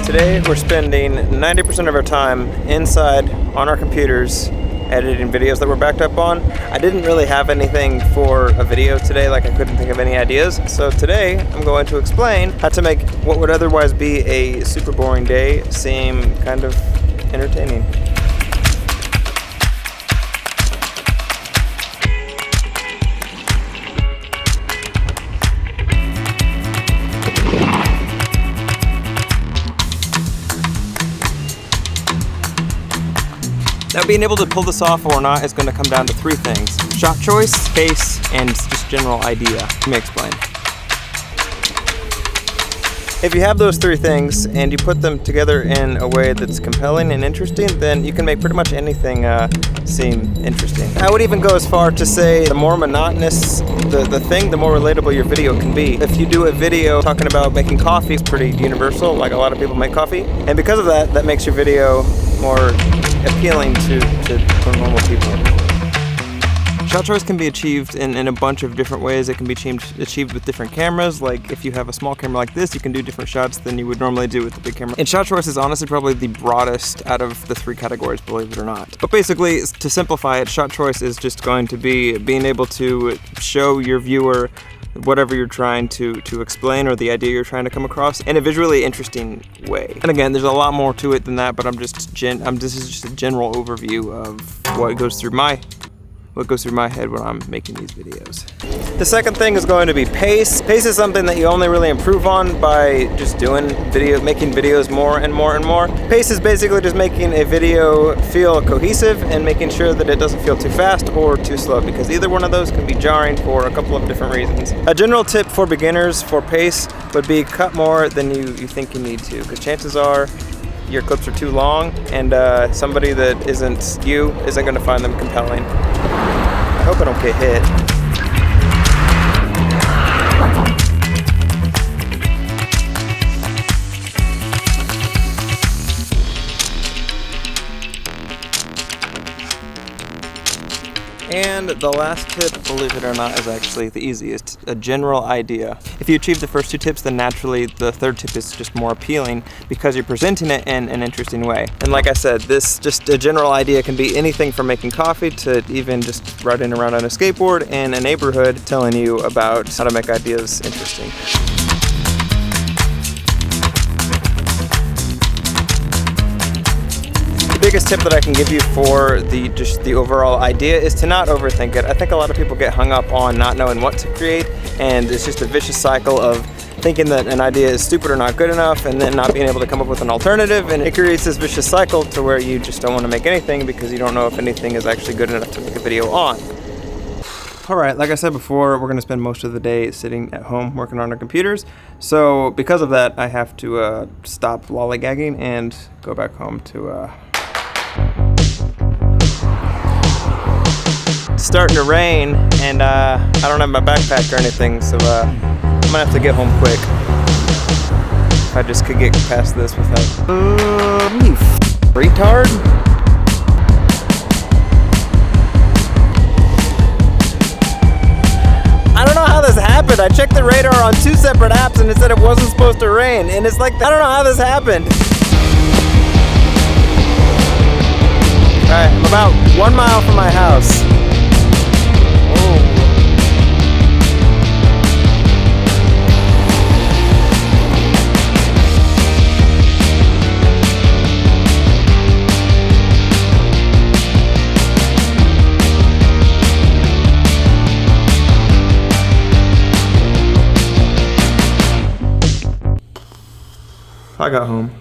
Today we're spending 90% of our time inside on our computers editing videos that we're backed up on. I didn't really have anything for a video today, like I couldn't think of any ideas. So today I'm going to explain how to make what would otherwise be a super boring day seem kind of entertaining. Now, being able to pull this off or not is going to come down to three things: shot choice, pace, and just general idea. Let me explain. If you have those three things and you put them together in a way that's compelling and interesting, then you can make pretty much anything seem interesting. I would even go as far to say the more monotonous the thing, the more relatable your video can be. If you do a video talking about making coffee, it's pretty universal, like a lot of people make coffee. And because of that, that makes your video more appealing to normal people. Shot choice can be achieved in a bunch of different ways. It can be achieved with different cameras. Like if you have a small camera like this, you can do different shots than you would normally do with the big camera. And shot choice is honestly probably the broadest out of the three categories, believe it or not. But basically, to simplify it, shot choice is just going to be being able to show your viewer whatever you're trying to explain or the idea you're trying to come across in a visually interesting way. And again, there's a lot more to it than that, but this is just a general overview of what goes through my head when I'm making these videos. The second thing is going to be pace. Pace is something that you only really improve on by just making videos more and more and more. Pace is basically just making a video feel cohesive and making sure that it doesn't feel too fast or too slow, because either one of those can be jarring for a couple of different reasons. A general tip for beginners for pace would be cut more than you think you need to, because chances are your clips are too long and somebody that isn't you isn't going to find them compelling. I hope I don't get hit. And the last tip, believe it or not, is actually the easiest: a general idea. If you achieve the first two tips, then naturally the third tip is just more appealing because you're presenting it in an interesting way. And like I said, just a general idea can be anything from making coffee to even just riding around on a skateboard in a neighborhood telling you about how to make ideas interesting. The biggest tip that I can give you for the overall idea is to not overthink it. I think a lot of people get hung up on not knowing what to create, and it's just a vicious cycle of thinking that an idea is stupid or not good enough and then not being able to come up with an alternative, and it creates this vicious cycle to where you just don't want to make anything because you don't know if anything is actually good enough to make a video on. Alright, like I said before, we're going to spend most of the day sitting at home working on our computers. So because of that, I have to stop lollygagging and go back home to It's starting to rain, and I don't have my backpack or anything, so I'm gonna have to get home quick. If I just could get past this without you retard. I don't know how this happened. I checked the radar on two separate apps and it said it wasn't supposed to rain, and it's like, I don't know how this happened. Alright, I'm about 1 mile from my house. I got home.